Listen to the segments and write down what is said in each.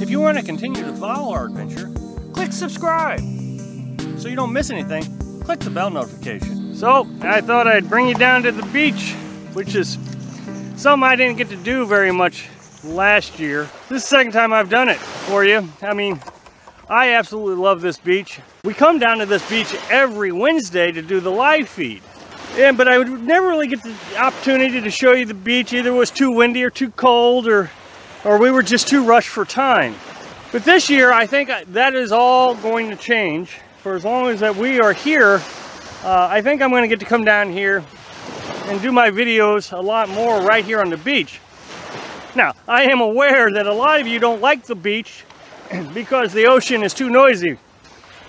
If you want to continue to follow our adventure, click subscribe. So you don't miss anything, click the bell notification. So I thought I'd bring you down to the beach, which is something I didn't get to do very much last year. This is the second time I've done it for you. I mean, I absolutely love this beach. We come down to this beach every Wednesday to do the live feed. But I would never really get the opportunity to show you the beach. Either it was too windy or too cold, or we were just too rushed for time. But this year, I think that is all going to change. For as long as that we are here, I think I'm going to get to come down here and do my videos a lot more right here on the beach. Now, I am aware that a lot of you don't like the beach because the ocean is too noisy.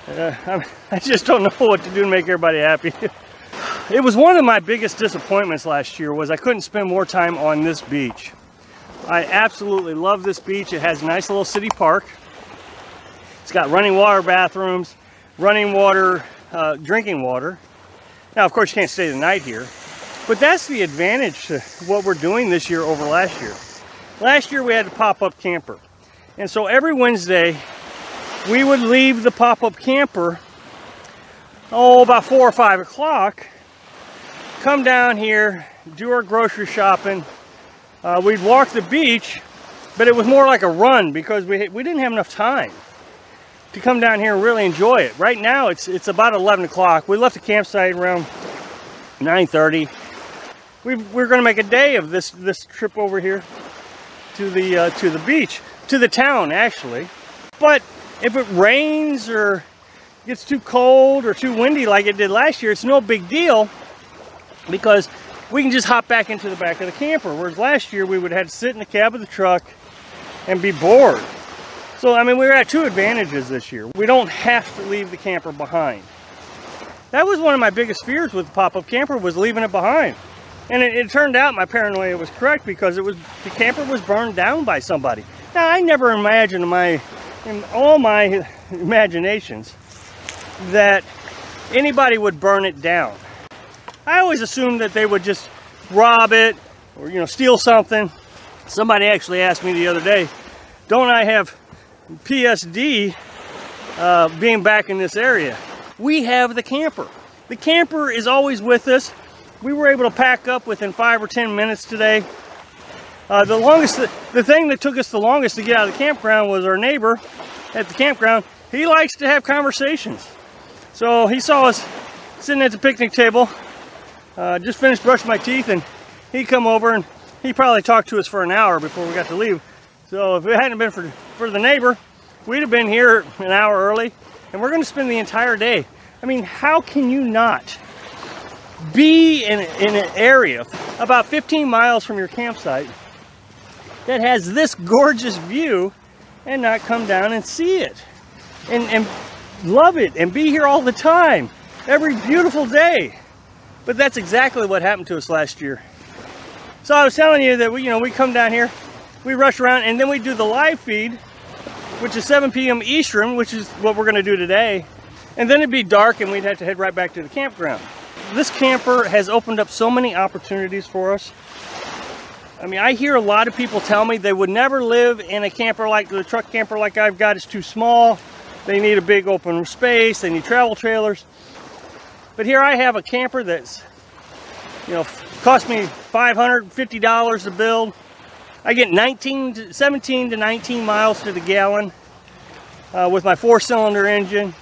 I just don't know what to do to make everybody happy. It was one of my biggest disappointments last year was I couldn't spend more time on this beach. I absolutely love this beach. It has a nice little city park. It's got running water bathrooms, running water, drinking water. Now, of course, you can't stay the night here, but that's the advantage to what we're doing this year over last year. Last year, we had a pop-up camper. And so every Wednesday, we would leave the pop-up camper, about 4 or 5 o'clock, come down here, do our grocery shopping. We'd walk the beach, but it was more like a run because we didn't have enough time to come down here and really enjoy it. Right now, it's about 11 o'clock. We left the campsite around 9:30. We're going to make a day of this trip over here to the beach, to the town actually. But if it rains or gets too cold or too windy like it did last year, it's no big deal because we can just hop back into the back of the camper. Whereas last year we would have to sit in the cab of the truck and be bored. So I mean, we're at two advantages this year. We don't have to leave the camper behind. That was one of my biggest fears with the pop-up camper, was leaving it behind. And it turned out my paranoia was correct because the camper was burned down by somebody. Now, I never imagined in all my imaginations that anybody would burn it down. I always assumed that they would just rob it or, steal something. Somebody actually asked me the other day, don't I have PSD being back in this area? We have the camper. The camper is always with us. We were able to pack up within 5 or 10 minutes today. The thing that took us the longest to get out of the campground was our neighbor at the campground. He likes to have conversations. So he saw us sitting at the picnic table, just finished brushing my teeth, and he'd come over and he probably talked to us for an hour before we got to leave. So if it hadn't been for the neighbor, we'd have been here an hour early, and we're going to spend the entire day. I mean, how can you not be in an area about 15 miles from your campsite that has this gorgeous view and not come down and see it and love it and be here all the time, every beautiful day? But that's exactly what happened to us last year. So I was telling you that we come down here, we rush around, and then we do the live feed, which is 7 p.m. Eastern, which is what we're going to do today. And then it'd be dark and we'd have to head right back to the campground. This camper has opened up so many opportunities for us. I mean, I hear a lot of people tell me they would never live in a camper like the truck camper like I've got. It's too small. They need a big open space. They need travel trailers. But here I have a camper that's, cost me $550 to build. I get 17 to 19 miles to the gallon with my 4-cylinder engine.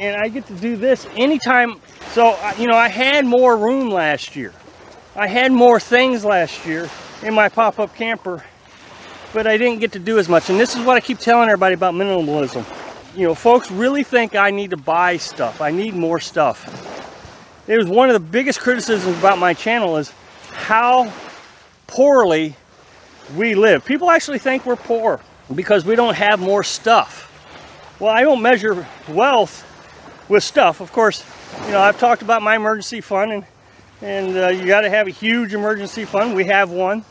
And I get to do this anytime. So, I had more room last year. I had more things last year in my pop-up camper, but I didn't get to do as much. And this is what I keep telling everybody about minimalism. Folks really think I need to buy stuff. I need more stuff. It was one of the biggest criticisms about my channel is how poorly we live. People actually think we're poor because we don't have more stuff. Well, I don't measure wealth with stuff. Of course, I've talked about my emergency fund, and you got to have a huge emergency fund. We have one.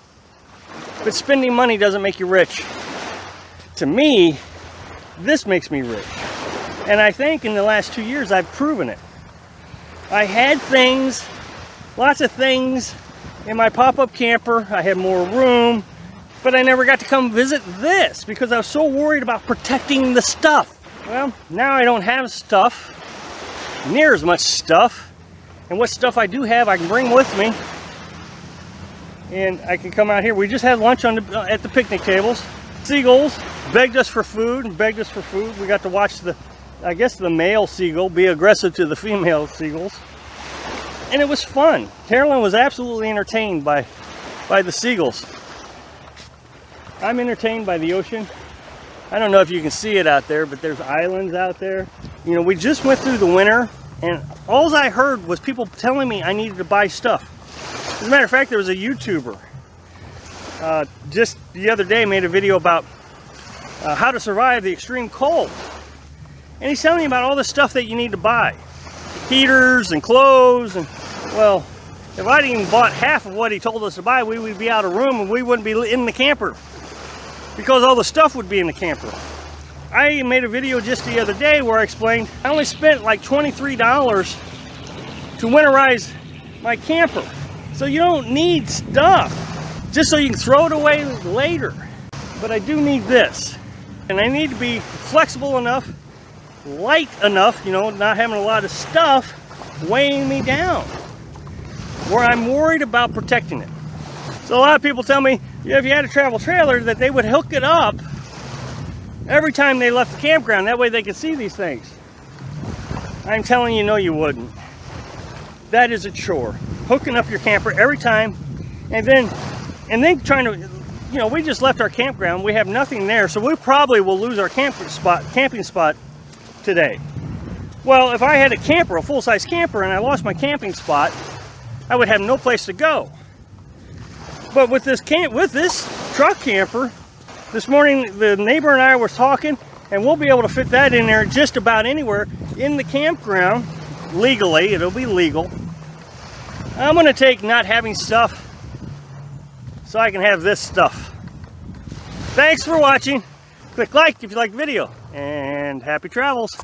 But spending money doesn't make you rich. To me, this makes me rich. And I think in the last 2 years, I've proven it. I had things, lots of things in my pop-up camper. I had more room. But I never got to come visit this because I was so worried about protecting the stuff. Well, now I don't have stuff, near as much stuff. And what stuff I do have, I can bring with me. And I can come out here. We just had lunch at the picnic tables. Seagulls begged us for food and begged us for food. We got to watch I guess the male seagull be aggressive to the female seagulls. And it was fun. Carolyn was absolutely entertained by the seagulls. I'm entertained by the ocean. I don't know if you can see it out there, but there's islands out there. You know, we just went through the winter, and all I heard was people telling me I needed to buy stuff. As a matter of fact, there was a YouTuber just the other day made a video about how to survive the extreme cold. And he's telling you about all the stuff that you need to buy. Heaters and clothes. And well, if I'd even bought half of what he told us to buy, we would be out of room and we wouldn't be in the camper. Because all the stuff would be in the camper. I made a video just the other day where I explained I only spent like $23 to winterize my camper. So you don't need stuff just so you can throw it away later. But I do need this. And I need to be flexible enough, light enough, you know, not having a lot of stuff weighing me down, where I'm worried about protecting it. So a lot of people tell me, you know, if you had a travel trailer, that they would hook it up every time they left the campground. That way they could see these things. I'm telling you, no, you wouldn't. That is a chore. Hooking up your camper every time, and then trying to, you know, we just left our campground. We have nothing there, so we probably will lose our camping spot today. Well, if I had a camper, a full-size camper, and I lost my camping spot, I would have no place to go. But with this truck camper, this morning the neighbor and I were talking, and we'll be able to fit that in there just about anywhere in the campground legally. It'll be legal. I'm going to take not having stuff so I can have this stuff. Thanks for watching. Click like if you like the video, and happy travels.